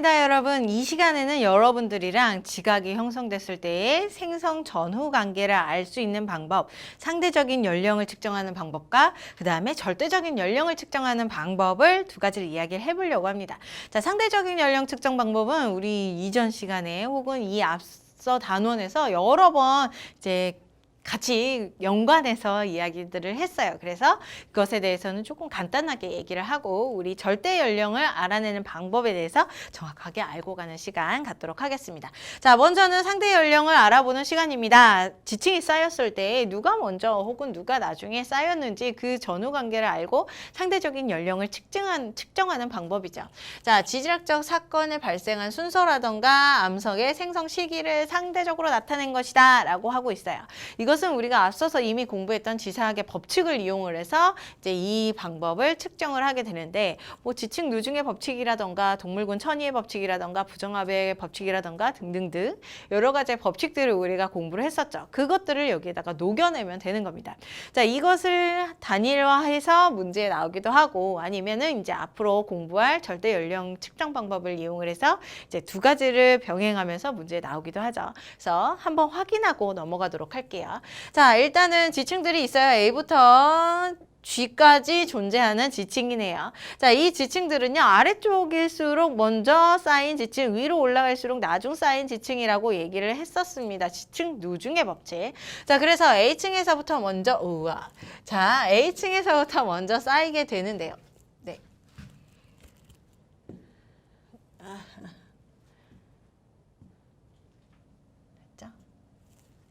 여러분, 이 시간에는 여러분들이랑 지각이 형성됐을 때의 생성 전후 관계를 알 수 있는 방법, 상대적인 연령을 측정하는 방법과 그 다음에 절대적인 연령을 측정하는 방법을 두 가지를 이야기를 해보려고 합니다. 자, 상대적인 연령 측정 방법은 우리 이전 시간에 혹은 이 앞서 단원에서 여러 번 이제 같이 연관해서 이야기들을 했어요. 그래서 그것에 대해서는 조금 간단하게 얘기를 하고 우리 절대 연령을 알아내는 방법에 대해서 정확하게 알고 가는 시간 갖도록 하겠습니다. 자, 먼저는 상대 연령을 알아보는 시간입니다. 지층이 쌓였을 때 누가 먼저 혹은 누가 나중에 쌓였는지 그 전후 관계를 알고 상대적인 연령을 측정하는 방법이죠. 자, 지질학적 사건을 발생한 순서라던가 암석의 생성 시기를 상대적으로 나타낸 것이다 라고 하고 있어요. 이것은 우리가 앞서서 이미 공부했던 지사학의 법칙을 이용을 해서 이제 이 방법을 측정을 하게 되는데, 뭐 지층 누중의 법칙이라던가 동물군 천이의 법칙이라던가 부정합의 법칙이라던가 등등등 여러 가지 법칙들을 우리가 공부를 했었죠. 그것들을 여기에다가 녹여내면 되는 겁니다. 자, 이것을 단일화해서 문제에 나오기도 하고 아니면은 이제 앞으로 공부할 절대 연령 측정 방법을 이용을 해서 이제 두 가지를 병행하면서 문제에 나오기도 하죠. 그래서 한번 확인하고 넘어가도록 할게요. 자, 일단은 지층들이 있어요. A부터 G까지 존재하는 지층이네요. 자, 이 지층들은요, 아래쪽일수록 먼저 쌓인 지층, 위로 올라갈수록 나중 쌓인 지층이라고 얘기를 했었습니다. 지층 누중의 법칙. 자, 그래서 A층에서부터 먼저, 자, A층에서부터 먼저 쌓이게 되는데요. 네. 됐죠?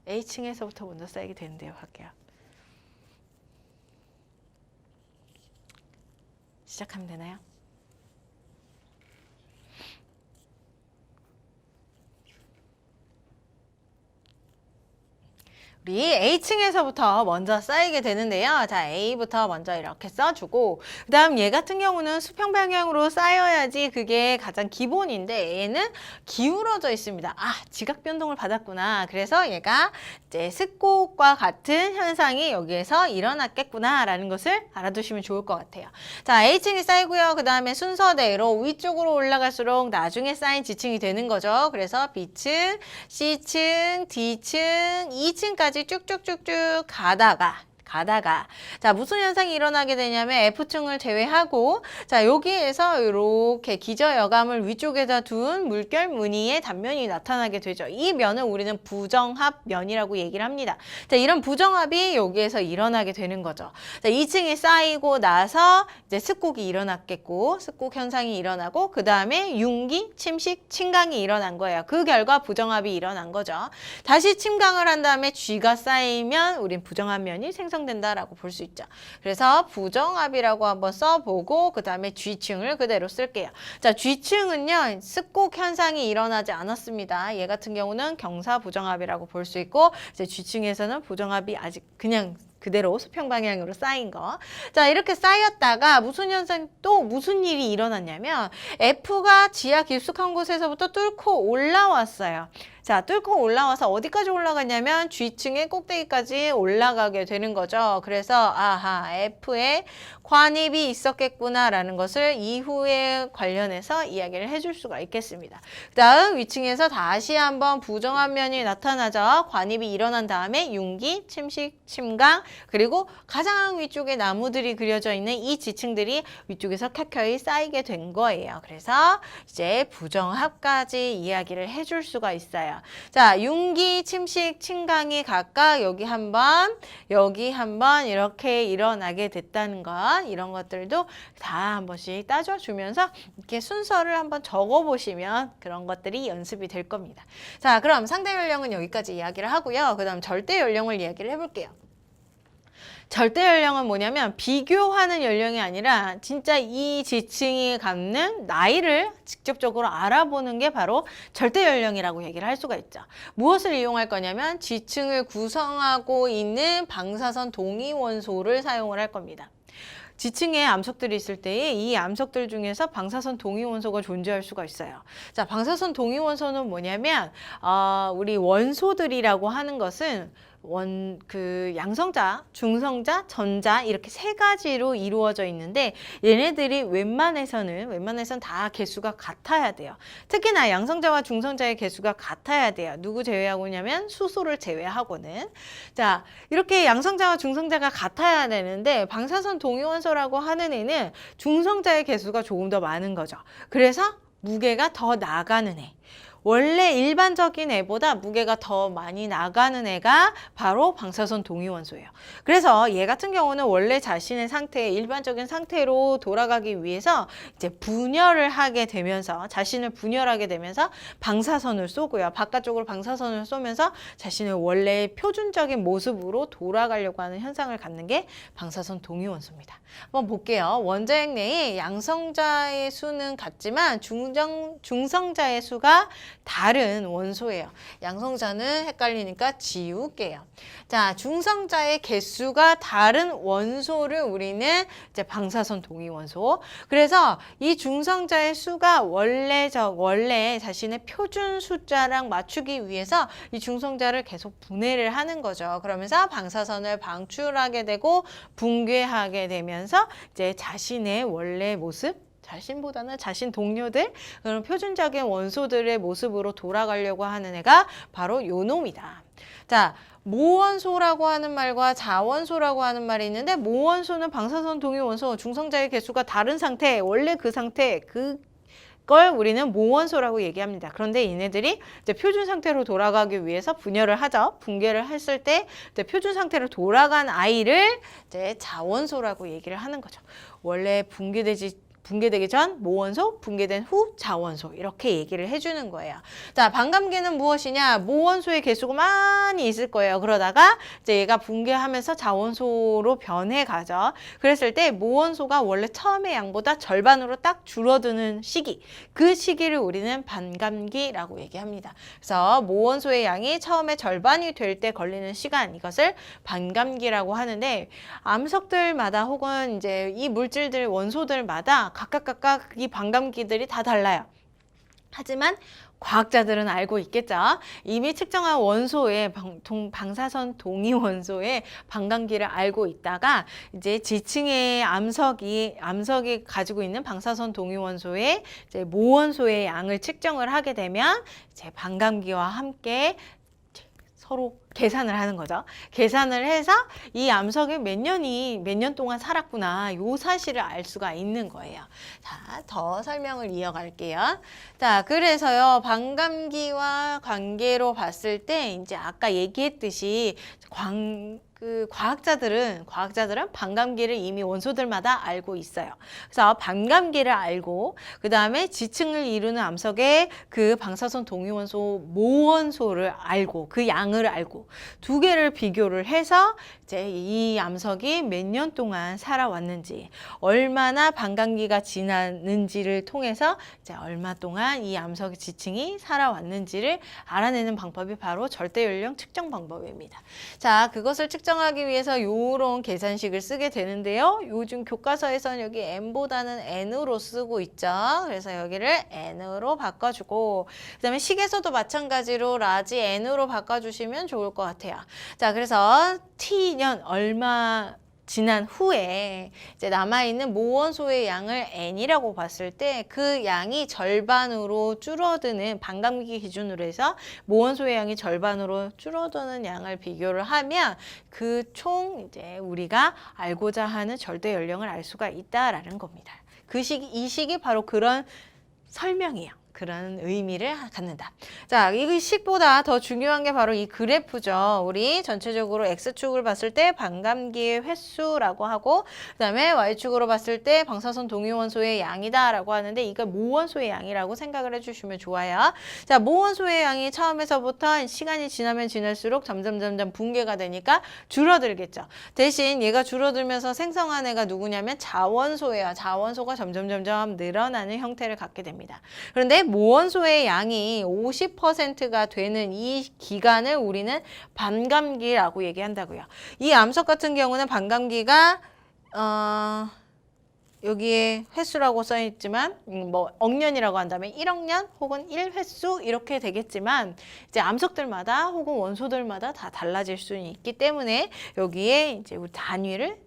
A층에서부터 먼저 쌓이게 되는데요. 할게요. 시작하면 되나요? 우리 A층에서부터 먼저 쌓이게 되는데요. 자, A부터 먼저 이렇게 써주고 그 다음 얘 같은 경우는 수평 방향으로 쌓여야지 그게 가장 기본인데 얘는 기울어져 있습니다. 아, 지각 변동을 받았구나. 그래서 얘가 이제 습곡과 같은 현상이 여기에서 일어났겠구나 라는 것을 알아두시면 좋을 것 같아요. 자, A층이 쌓이고요. 그 다음에 순서대로 위쪽으로 올라갈수록 나중에 쌓인 지층이 되는 거죠. 그래서 B층, C층, D층, 2층까지 쭉쭉쭉쭉 가다가 자, 무슨 현상이 일어나게 되냐면 F층을 제외하고 자, 여기에서 이렇게 기저여감을 위쪽에다 둔 물결 무늬의 단면이 나타나게 되죠. 이 면은 우리는 부정합면이라고 얘기를 합니다. 자, 이런 부정합이 여기에서 일어나게 되는 거죠. 자, 2층이 쌓이고 나서 이제 습곡이 일어났겠고 습곡 현상이 일어나고 그 다음에 융기, 침식, 침강이 일어난 거예요. 그 결과 부정합이 일어난 거죠. 다시 침강을 한 다음에 G가 쌓이면 우린 부정합면이 생성된다라고 볼 수 있죠. 그래서 부정합이라고 한번 써보고 그 다음에 G층을 그대로 쓸게요. 자, G층은요, 습곡 현상이 일어나지 않았습니다. 얘 같은 경우는 경사 부정합이라고 볼 수 있고 이제 G층에서는 부정합이 아직 그냥 그대로 수평 방향으로 쌓인 거. 자, 이렇게 쌓였다가 무슨 현상, 또 무슨 일이 일어났냐면 F가 지하 깊숙한 곳에서부터 뚫고 올라왔어요. 자, 뚫고 올라와서 어디까지 올라갔냐면 G층의 꼭대기까지 올라가게 되는 거죠. 그래서 아하, F에 관입이 있었겠구나라는 것을 이후에 관련해서 이야기를 해줄 수가 있겠습니다. 그 다음 위층에서 다시 한번 부정한 면이 나타나죠. 관입이 일어난 다음에 융기, 침식, 침강, 그리고 가장 위쪽에 나무들이 그려져 있는 이 지층들이 위쪽에서 켜켜이 쌓이게 된 거예요. 그래서 이제 부정합까지 이야기를 해줄 수가 있어요. 자, 융기, 침식, 침강이 각각 여기 한 번 이렇게 일어나게 됐다는 것, 이런 것들도 다 한 번씩 따져주면서 이렇게 순서를 한번 적어보시면 그런 것들이 연습이 될 겁니다. 자, 그럼 상대 연령은 여기까지 이야기를 하고요. 그 다음 절대 연령을 이야기를 해볼게요. 절대 연령은 뭐냐면 비교하는 연령이 아니라 진짜 이 지층이 갖는 나이를 직접적으로 알아보는 게 바로 절대 연령이라고 얘기를 할 수가 있죠. 무엇을 이용할 거냐면 지층을 구성하고 있는 방사선 동위원소를 사용을 할 겁니다. 지층에 암석들이 있을 때에 이 암석들 중에서 방사선 동위원소가 존재할 수가 있어요. 자, 방사선 동위원소는 뭐냐면 우리 원소들이라고 하는 것은 양성자, 중성자, 전자 이렇게 세 가지로 이루어져 있는데 얘네들이 웬만해선 다 개수가 같아야 돼요. 특히나 양성자와 중성자의 개수가 같아야 돼요. 누구 제외하고냐면 수소를 제외하고는. 자, 이렇게 양성자와 중성자가 같아야 되는데 방사선 동위원소라고 하는 애는 중성자의 개수가 조금 더 많은 거죠. 그래서 무게가 더 나가는 애. 원래 일반적인 애보다 무게가 더 많이 나가는 애가 바로 방사선 동위원소예요. 그래서 얘 같은 경우는 원래 자신의 상태, 일반적인 상태로 돌아가기 위해서 이제 분열을 하게 되면서 자신을 분열하게 되면서 방사선을 쏘고요. 바깥쪽으로 방사선을 쏘면서 자신의 원래 표준적인 모습으로 돌아가려고 하는 현상을 갖는 게 방사선 동위원소입니다. 한번 볼게요. 원자핵 내에 양성자의 수는 같지만 중성자의 수가 다른 원소예요. 양성자는 헷갈리니까 지울게요. 자, 중성자의 개수가 다른 원소를 우리는 이제 방사선 동위원소. 그래서 이 중성자의 수가 원래 자신의 표준 숫자랑 맞추기 위해서 이 중성자를 계속 분해를 하는 거죠. 그러면서 방사선을 방출하게 되고 붕괴하게 되면서 이제 자신의 원래 모습, 자신보다는 자신 동료들, 그런 표준적인 원소들의 모습으로 돌아가려고 하는 애가 바로 요 놈이다. 자, 모원소라고 하는 말과 자원소라고 하는 말이 있는데 모원소는 방사선 동위원소, 중성자의 개수가 다른 상태, 원래 그 상태, 그걸 우리는 모원소라고 얘기합니다. 그런데 얘네들이 이제 표준 상태로 돌아가기 위해서 분열을 하죠. 붕괴를 했을 때 이제 표준 상태로 돌아간 아이를 이제 자원소라고 얘기를 하는 거죠. 원래 붕괴되기 전 모원소, 붕괴된 후 자원소 이렇게 얘기를 해주는 거예요. 자, 반감기는 무엇이냐? 모원소의 개수가 많이 있을 거예요. 그러다가 이제 얘가 붕괴하면서 자원소로 변해가죠. 그랬을 때 모원소가 원래 처음의 양보다 절반으로 딱 줄어드는 시기, 그 시기를 우리는 반감기라고 얘기합니다. 그래서 모원소의 양이 처음에 절반이 될 때 걸리는 시간, 이것을 반감기라고 하는데 암석들마다 혹은 이제 이 물질들, 원소들마다 각각 이 반감기들이 다 달라요. 하지만 과학자들은 알고 있겠죠. 이미 측정한 원소의 방사선 동위원소의 반감기를 알고 있다가 이제 지층의 암석이 가지고 있는 방사선 동위원소의 이제 모원소의 양을 측정을 하게 되면 이제 반감기와 함께 서로 계산을 하는 거죠. 계산을 해서 이 암석이 몇 년 동안 살았구나, 요 사실을 알 수가 있는 거예요. 자, 더 설명을 이어갈게요. 자, 그래서요, 반감기와 관계로 봤을 때 이제 아까 얘기했듯이 과학자들은 반감기를 이미 원소들마다 알고 있어요. 그래서 반감기를 알고 그 다음에 지층을 이루는 암석의 그 방사선 동위원소 모원소를 알고 그 양을 알고 두 개를 비교를 해서 이제 이 암석이 몇 년 동안 살아왔는지, 얼마나 반감기가 지났는지를 통해서 이제 얼마 동안 이 암석의 지층이 살아왔는지를 알아내는 방법이 바로 절대 연령 측정 방법입니다. 자, 그것을 측정하기 위해서 이런 계산식을 쓰게 되는데요. 요즘 교과서에서는 여기 m보다는 n으로 쓰고 있죠. 그래서 여기를 n으로 바꿔주고, 그 다음에 식에서도 마찬가지로 라지 n으로 바꿔주시면 좋을 것 같아요. 자, 그래서 t년 얼마 지난 후에 이제 남아있는 모원소의 양을 n이라고 봤을 때 그 양이 절반으로 줄어드는, 반감기 기준으로 해서 모원소의 양이 절반으로 줄어드는 양을 비교를 하면 그 총 이제 우리가 알고자 하는 절대 연령을 알 수가 있다라는 겁니다. 이 식이 바로 그런 설명이에요. 그런 의미를 갖는다. 자, 이 식보다 더 중요한 게 바로 이 그래프죠. 우리 전체적으로 X축을 봤을 때 반감기의 횟수라고 하고, 그 다음에 Y축으로 봤을 때 방사선 동위원소의 양이다라고 하는데, 이걸 모원소의 양이라고 생각을 해주시면 좋아요. 자, 모원소의 양이 처음에서부터 시간이 지나면 지날수록 점점 붕괴가 되니까 줄어들겠죠. 대신 얘가 줄어들면서 생성한 애가 누구냐면 자원소예요. 자원소가 점점 늘어나는 형태를 갖게 됩니다. 그런데 모원소의 양이 50%가 되는 이 기간을 우리는 반감기라고 얘기한다고요. 이 암석 같은 경우는 반감기가 여기에 횟수라고 써 있지만 뭐 억년이라고 한다면 1억 년 혹은 1횟수 이렇게 되겠지만 이제 암석들마다 혹은 원소들마다 다 달라질 수는 있기 때문에 여기에 이제 우리 단위를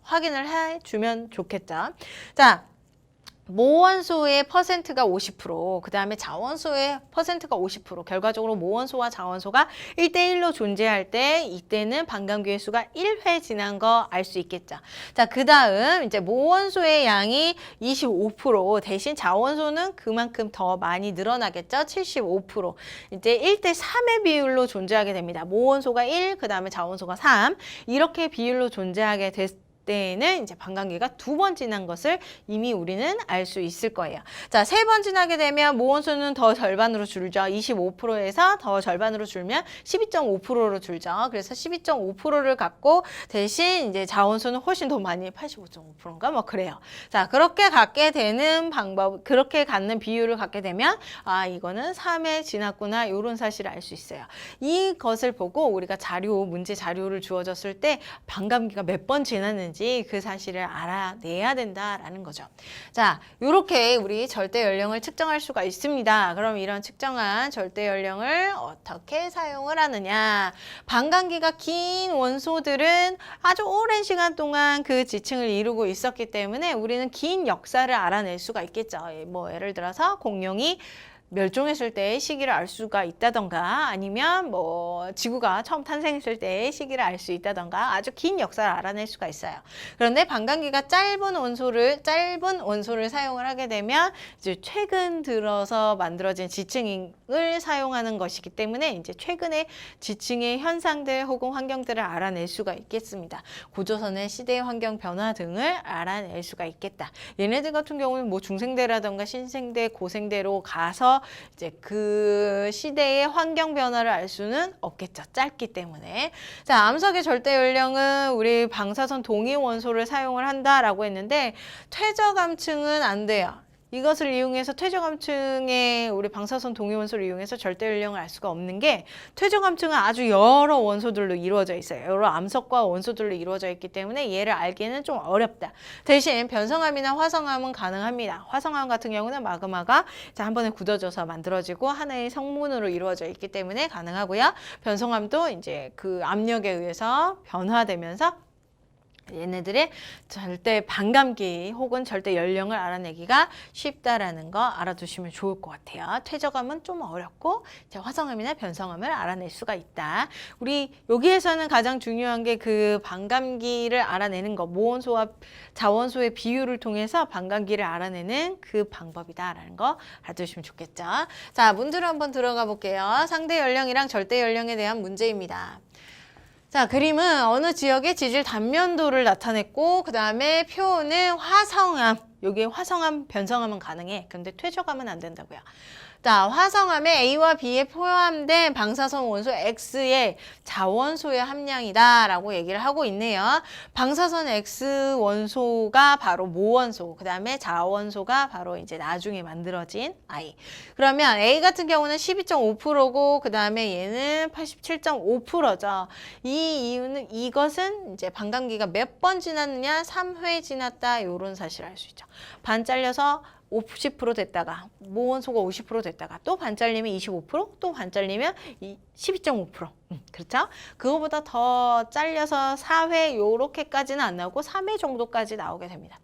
확인을 해 주면 좋겠죠. 자, 모원소의 퍼센트가 50%, 그 다음에 자원소의 퍼센트가 50%, 결과적으로 모원소와 자원소가 1대1로 존재할 때 이때는 반감기의 수가 1회 지난 거 알 수 있겠죠. 자, 그 다음 이제 모원소의 양이 25%, 대신 자원소는 그만큼 더 많이 늘어나겠죠. 75%. 이제 1대3의 비율로 존재하게 됩니다. 모원소가 1, 그 다음에 자원소가 3, 이렇게 비율로 존재하게 때에는 이제 반감기가 2번 지난 것을 이미 우리는 알 수 있을 거예요. 자, 3번 지나게 되면 모원수는 더 절반으로 줄죠. 25%에서 더 절반으로 줄면 12.5%로 줄죠. 그래서 12.5%를 갖고 대신 이제 자원수는 훨씬 더 많이 85.5%인가 뭐 그래요. 자, 그렇게 갖게 되는 방법, 그렇게 갖는 비율을 갖게 되면 아, 이거는 3회 지났구나 이런 사실을 알 수 있어요. 이것을 보고 우리가 문제 자료를 주어졌을 때 반감기가 몇 번 지났는지 그 사실을 알아내야 된다라는 거죠. 자, 이렇게 우리 절대 연령을 측정할 수가 있습니다. 그럼 이런 측정한 절대 연령을 어떻게 사용을 하느냐? 반감기가 긴 원소들은 아주 오랜 시간 동안 그 지층을 이루고 있었기 때문에 우리는 긴 역사를 알아낼 수가 있겠죠. 뭐 예를 들어서 공룡이 멸종했을 때의 시기를 알 수가 있다던가 아니면 뭐 지구가 처음 탄생했을 때의 시기를 알 수 있다던가 아주 긴 역사를 알아낼 수가 있어요. 그런데 반감기가 짧은 원소를 사용을 하게 되면 이제 최근 들어서 만들어진 지층을 사용하는 것이기 때문에 이제 최근의 지층의 현상들 혹은 환경들을 알아낼 수가 있겠습니다. 고조선의 시대 환경 변화 등을 알아낼 수가 있겠다. 얘네들 같은 경우는 뭐 중생대라던가 신생대, 고생대로 가서 이제 그 시대의 환경 변화를 알 수는 없겠죠. 짧기 때문에. 자, 암석의 절대 연령은 우리 방사선 동위 원소를 사용을 한다라고 했는데 퇴적암층은 안 돼요. 이것을 이용해서 퇴적암층의 우리 방사선 동위 원소를 이용해서 절대 연령을 알 수가 없는 게 퇴적암층은 아주 여러 원소들로 이루어져 있어요. 여러 암석과 원소들로 이루어져 있기 때문에 얘를 알기는 좀 어렵다. 대신 변성암이나 화성암은 가능합니다. 화성암 같은 경우는 마그마가 이제 한 번에 굳어져서 만들어지고 하나의 성문으로 이루어져 있기 때문에 가능하고요. 변성암도 이제 그 압력에 의해서 변화되면서 얘네들의 절대 반감기 혹은 절대 연령을 알아내기가 쉽다라는 거 알아두시면 좋을 것 같아요. 퇴적암은 좀 어렵고 화성암이나 변성암을 알아낼 수가 있다. 우리 여기에서는 가장 중요한 게 그 반감기를 알아내는 거, 모원소와 자원소의 비율을 통해서 반감기를 알아내는 그 방법이다라는 거 알아두시면 좋겠죠. 자, 문제로 한번 들어가 볼게요. 상대 연령이랑 절대 연령에 대한 문제입니다. 자, 그림은 어느 지역의 지질 단면도를 나타냈고 그 다음에 표는 화성암, 여기에 화성암, 변성암은 가능해. 근데 퇴적암은 안 된다고요. 자, 화성암에 A와 B에 포함된 방사선 원소 X의 자원소의 함량이다라고 얘기를 하고 있네요. 방사선 X 원소가 바로 모원소, 그 다음에 자원소가 바로 이제 나중에 만들어진 I. 그러면 A 같은 경우는 12.5%고, 그 다음에 얘는 87.5%죠. 이 이유는 이것은 이제 반감기가 몇 번 지났느냐, 3회 지났다, 요런 사실을 알 수 있죠. 반 잘려서 50% 됐다가 모원소가 50% 됐다가 또 반 잘리면 25%, 또 반 잘리면 12.5%. 그렇죠? 그거보다 더 잘려서 4회 요렇게까지는 안 나오고 3회 정도까지 나오게 됩니다.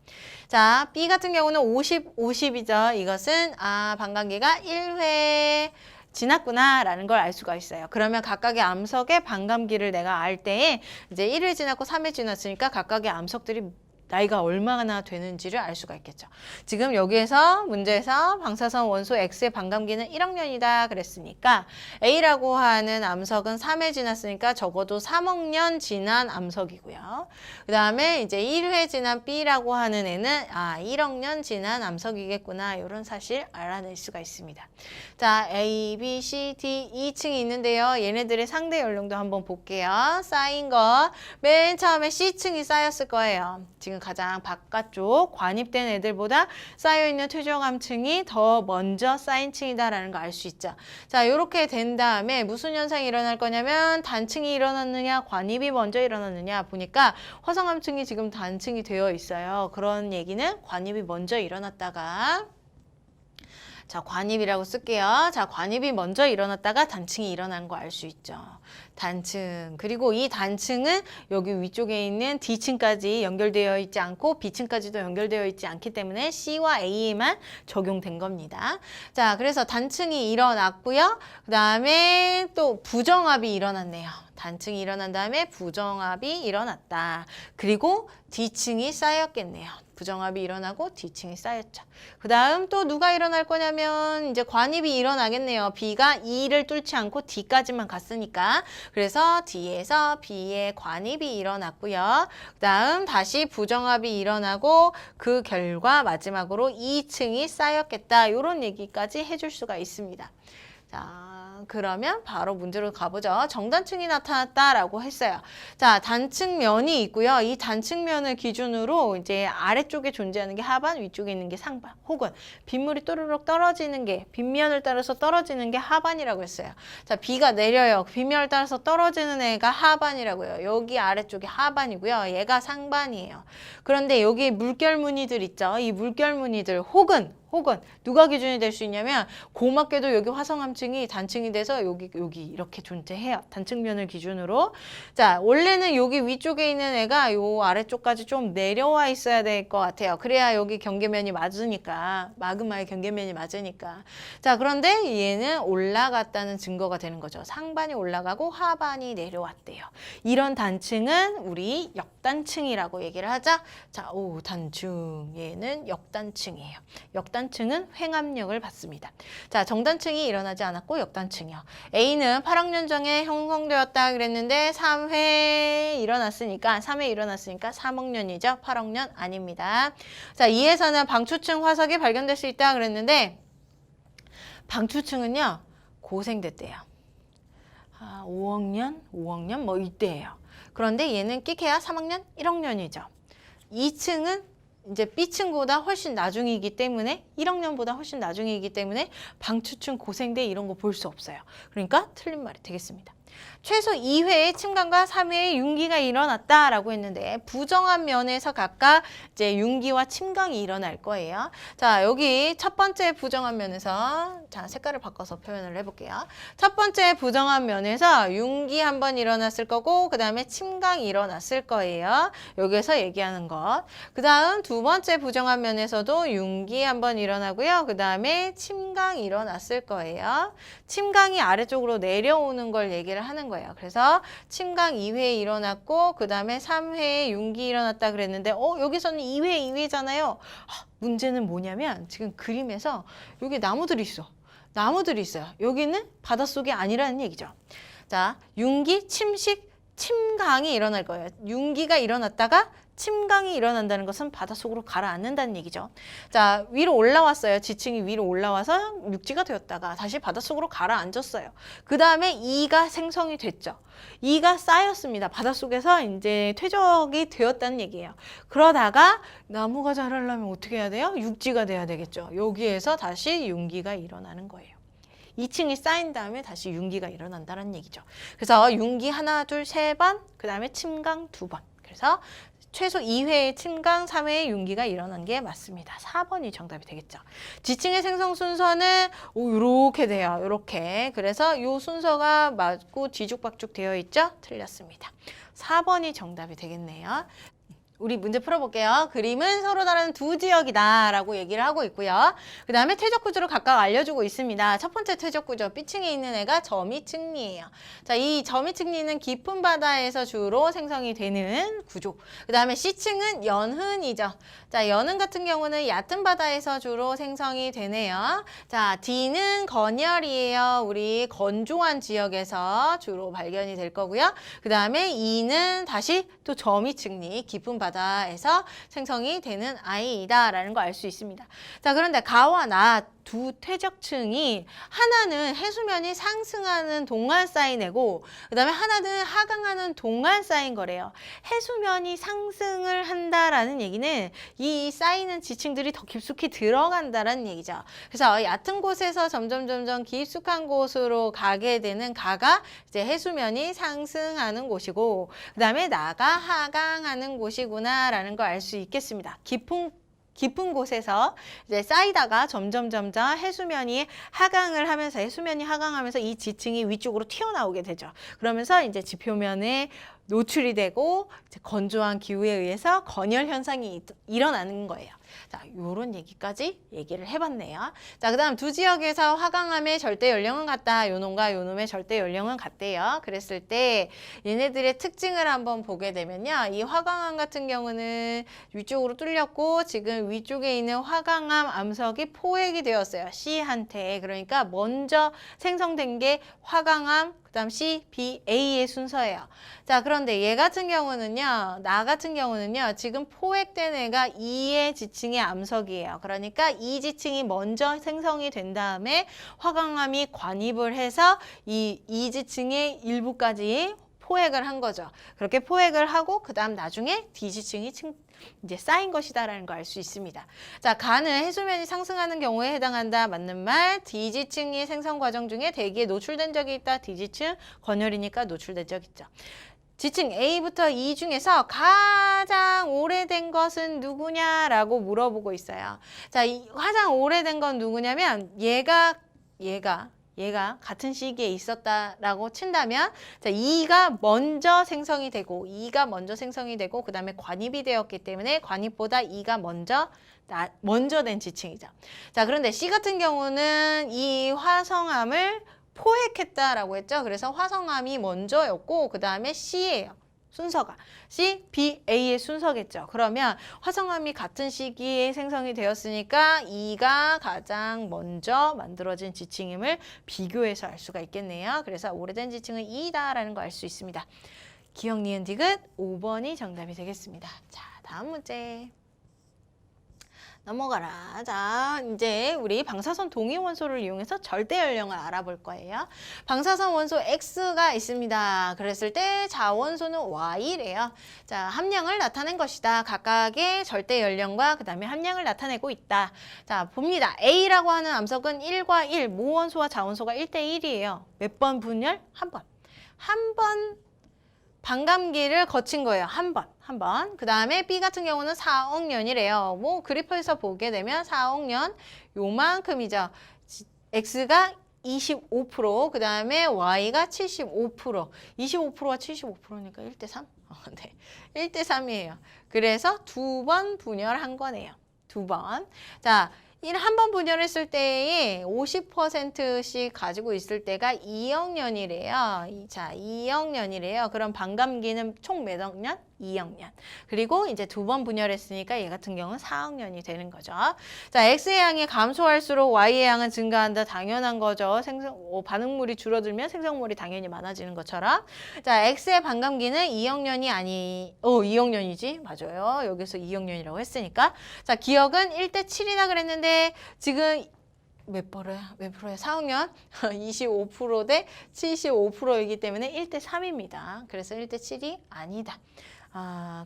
자, B 같은 경우는 50이죠. 이것은 반감기가 1회 지났구나라는 걸 알 수가 있어요. 그러면 각각의 암석의 반감기를 내가 알 때에 이제 1회 지났고 3회 지났으니까 각각의 암석들이 나이가 얼마나 되는지를 알 수가 있겠죠. 지금 여기에서 문제에서 방사선 원소 X의 반감기는 1억 년이다 그랬으니까 A라고 하는 암석은 3회 지났으니까 적어도 3억 년 지난 암석이고요. 그 다음에 이제 1회 지난 B라고 하는 애는 1억 년 지난 암석이겠구나, 이런 사실 알아낼 수가 있습니다. 자, A, B, C, D 2층이 있는데요. 얘네들의 상대 연령도 한번 볼게요. 쌓인 거 맨 처음에 C층이 쌓였을 거예요. 지금 가장 바깥쪽 관입된 애들보다 쌓여있는 퇴적암층이 더 먼저 쌓인 층이다라는 거 알 수 있죠. 자, 이렇게 된 다음에 무슨 현상이 일어날 거냐면 단층이 일어났느냐 관입이 먼저 일어났느냐 보니까 화성암층이 지금 단층이 되어 있어요. 그런 얘기는 관입이 먼저 일어났다가 자, 관입이라고 쓸게요. 자, 관입이 먼저 일어났다가 단층이 일어난 거 알 수 있죠. 단층. 그리고 이 단층은 여기 위쪽에 있는 D층까지 연결되어 있지 않고 B층까지도 연결되어 있지 않기 때문에 C와 A에만 적용된 겁니다. 자, 그래서 단층이 일어났고요. 그 다음에 또 부정합이 일어났네요. 단층이 일어난 다음에 부정합이 일어났다. 그리고 D층이 쌓였겠네요. 부정합이 일어나고 D층이 쌓였죠. 그 다음 또 누가 일어날 거냐면 이제 관입이 일어나겠네요. B가 E를 뚫지 않고 D까지만 갔으니까. 그래서 D에서 B에 관입이 일어났고요. 그 다음 다시 부정합이 일어나고 그 결과 마지막으로 2층이 쌓였겠다. 이런 얘기까지 해줄 수가 있습니다. 자, 그러면 바로 문제로 가보죠. 정단층이 나타났다라고 했어요. 자, 단층면이 있고요. 이 단층면을 기준으로 이제 아래쪽에 존재하는 게 하반, 위쪽에 있는 게 상반, 혹은 빗물이 또르륵 떨어지는 게 빗면을 따라서 떨어지는 게 하반이라고 했어요. 자, 비가 내려요. 빗면을 따라서 떨어지는 애가 하반이라고요. 여기 아래쪽이 하반이고요. 얘가 상반이에요. 그런데 여기 물결 무늬들 있죠. 이 물결 무늬들 혹은 누가 기준이 될 수 있냐면 고맙게도 여기 화성암층이 단층이 돼서 여기 이렇게 존재해요. 단층면을 기준으로. 자, 원래는 여기 위쪽에 있는 애가 요 아래쪽까지 좀 내려와 있어야 될 것 같아요. 그래야 여기 경계면이 맞으니까, 마그마의 경계면이 맞으니까. 자, 그런데 얘는 올라갔다는 증거가 되는 거죠. 상반이 올라가고 하반이 내려왔대요. 이런 단층은 우리 역단층이라고 얘기를 하자. 자, 오, 단층. 얘는 역단층이에요. 역단층은 횡압력을 받습니다. 자, 정단층이 일어나지 않았고 역단층이요. A는 8학년 전에 형성되었다 그랬는데 3회 일어났으니까 3학년이죠. 8학년 아닙니다. 자, 2에서는 방추층 화석이 발견될 수 있다 그랬는데 방추층은요. 고생됐대요. 5학년 뭐 이때예요. 그런데 얘는 끽해야 3학년 1학년이죠. 2층은 이제 B층보다 훨씬 나중이기 때문에 1학년보다 훨씬 나중이기 때문에 방추층 고생대 이런 거 볼 수 없어요. 그러니까 틀린 말이 되겠습니다. 최소 2회의 침강과 3회의 융기가 일어났다라고 했는데 부정한 면에서 각각 이제 융기와 침강이 일어날 거예요. 자, 여기 첫 번째 부정한 면에서 자, 색깔을 바꿔서 표현을 해볼게요. 첫 번째 부정한 면에서 융기 한번 일어났을 거고 그 다음에 침강이 일어났을 거예요. 여기에서 얘기하는 것. 그 다음 두 번째 부정한 면에서도 융기 한번 일어나고요. 그 다음에 침강이 일어났을 거예요. 침강이 아래쪽으로 내려오는 걸 얘기를 하는 거예요. 그래서 침강 2회 일어났고 그 다음에 3회에 융기 일어났다 그랬는데 여기서는 2회잖아요. 문제는 뭐냐면 지금 그림에서 여기 나무들이 있어요. 여기는 바닷속이 아니라는 얘기죠. 자, 융기, 침식, 침강이 일어날 거예요. 융기가 일어났다가 침강이 일어난다는 것은 바닷속으로 가라앉는다는 얘기죠. 자, 위로 올라왔어요. 지층이 위로 올라와서 육지가 되었다가 다시 바닷속으로 가라앉았어요. 그 다음에 이가 생성이 됐죠. 이가 쌓였습니다. 바닷속에서 이제 퇴적이 되었다는 얘기예요. 그러다가 나무가 자라려면 어떻게 해야 돼요? 육지가 돼야 되겠죠. 여기에서 다시 융기가 일어나는 거예요. 2층이 쌓인 다음에 다시 융기가 일어난다는 얘기죠. 그래서 융기 하나, 둘, 세 번, 그 다음에 침강 2번. 그래서 최소 2회의 침강, 3회의 융기가 일어난 게 맞습니다. 4번이 정답이 되겠죠. 지층의 생성 순서는 이렇게 돼요. 이렇게. 그래서 이 순서가 맞고 뒤죽박죽 되어 있죠? 틀렸습니다. 4번이 정답이 되겠네요. 우리 문제 풀어볼게요. 그림은 서로 다른 두 지역이다 라고 얘기를 하고 있고요. 그 다음에 퇴적 구조를 각각 알려주고 있습니다. 첫 번째 퇴적 구조, B층에 있는 애가 점이층리예요. 자, 이 점이층리는 깊은 바다에서 주로 생성이 되는 구조. 그 다음에 C층은 연흔이죠. 자, 연흔 같은 경우는 얕은 바다에서 주로 생성이 되네요. 자, D는 건열이에요. 우리 건조한 지역에서 주로 발견이 될 거고요. 그 다음에 E는 다시 또 점이층리, 깊은 바다에서 생성이 되는 아이다라는 거 알 수 있습니다. 자, 그런데 가와 낫 두 퇴적층이 하나는 해수면이 상승하는 동안 쌓인 애고 그다음에 하나는 하강하는 동안 쌓인 거래요. 해수면이 상승을 한다라는 얘기는 이 쌓이는 지층들이 더 깊숙이 들어간다라는 얘기죠. 그래서 얕은 곳에서 점점 깊숙한 곳으로 가게 되는 가가 이제 해수면이 상승하는 곳이고 그다음에 나가 하강하는 곳이구나라는 걸 알 수 있겠습니다. 깊은 곳에서 이제 쌓이다가 점점 해수면이 하강하면서 이 지층이 위쪽으로 튀어나오게 되죠. 그러면서 이제 지표면에 노출이 되고 이제 건조한 기후에 의해서 건열 현상이 일어나는 거예요. 자, 요런 얘기까지 얘기를 해봤네요. 자, 그 다음 두 지역에서 화강암의 절대 연령은 같다. 요놈과 요놈의 절대 연령은 같대요. 그랬을 때 얘네들의 특징을 한번 보게 되면요. 이 화강암 같은 경우는 위쪽으로 뚫렸고 지금 위쪽에 있는 화강암 암석이 포획이 되었어요. C한테. 그러니까 먼저 생성된 게 화강암 그다음 C, B, A의 순서예요. 자, 그런데 얘 같은 경우는요. 나 같은 경우는요. 지금 포획된 애가 E의 지층의 암석이에요. 그러니까 이 지층이 먼저 생성이 된 다음에 화강암이 관입을 해서 이 지층의 일부까지 포획을 한 거죠. 그렇게 포획을 하고 그다음 나중에 D지층이 이제 쌓인 것이다라는 걸 알 수 있습니다. 자, 가는 해수면이 상승하는 경우에 해당한다. 맞는 말. D지층이 생성 과정 중에 대기에 노출된 적이 있다. D지층 건열이니까 노출된 적 있죠. 지층 A부터 E 중에서 가장 오래된 것은 누구냐라고 물어보고 있어요. 자, 가장 오래된 건 누구냐면 얘가 같은 시기에 있었다라고 친다면 자, E가 먼저 생성이 되고 그 다음에 관입이 되었기 때문에 관입보다 E가 먼저 된 지층이죠. 자, 그런데 C 같은 경우는 이 화성암을 포획했다라고 했죠. 그래서 화성암이 먼저였고 그 다음에 C예요. 순서가 C, B, A의 순서겠죠. 그러면 화성암이 같은 시기에 생성이 되었으니까 E가 가장 먼저 만들어진 지층임을 비교해서 알 수가 있겠네요. 그래서 오래된 지층은 E다라는 거 알 수 있습니다. 기억, 니은, 디귿 5번이 정답이 되겠습니다. 자, 다음 문제. 넘어가라. 자, 이제 우리 방사선 동위 원소를 이용해서 절대 연령을 알아볼 거예요. 방사선 원소 X가 있습니다. 그랬을 때 자원소는 Y래요. 자, 함량을 나타낸 것이다. 각각의 절대 연령과 그 다음에 함량을 나타내고 있다. 자, 봅니다. A라고 하는 암석은 1과 1, 모원소와 자원소가 1대 1이에요. 몇 번 분열? 한 번. 한 번 반감기를 거친 거예요. 한 번. 그 다음에 B 같은 경우는 4억 년이래요. 뭐 그래프에서 보게 되면 4억 년 요만큼이죠. X가 25%, 그 다음에 Y가 75%. 25%와 75%니까 1대 3? 네. 1대 3이에요. 그래서 두 번 분열한 거네요. 두 번. 자, 한 번 분열했을 때에 50%씩 가지고 있을 때가 2억 년이래요. 자, 2억 년이래요. 그럼 반감기는 총 몇 억 년? 2억 년. 그리고 이제 두 번 분열했으니까 얘 같은 경우는 4억 년이 되는 거죠. 자, X의 양이 감소할수록 Y의 양은 증가한다. 당연한 거죠. 반응물이 줄어들면 생성물이 당연히 많아지는 것처럼. 자, X의 반감기는 2억 년이 2억 년이지. 맞아요. 여기서 2억 년이라고 했으니까. 자, 기억은 1대 7이나 그랬는데 지금 몇 프로야? 4억 년? 25% 대 75%이기 때문에 1대 3입니다. 그래서 1대 7이 아니다.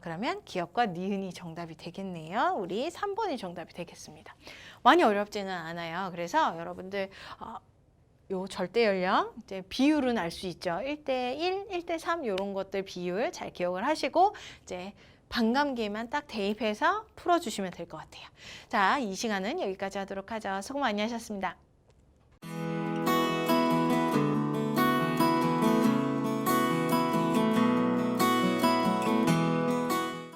그러면 기억과 니은이 정답이 되겠네요. 우리 3번이 정답이 되겠습니다. 많이 어렵지는 않아요. 그래서 여러분들 요 절대 연령 이제 비율은 알 수 있죠. 1대 1, 1대 3 이런 것들 비율 잘 기억을 하시고 이제 반감기만 딱 대입해서 풀어주시면 될 것 같아요. 자, 이 시간은 여기까지 하도록 하죠. 수고 많이 하셨습니다.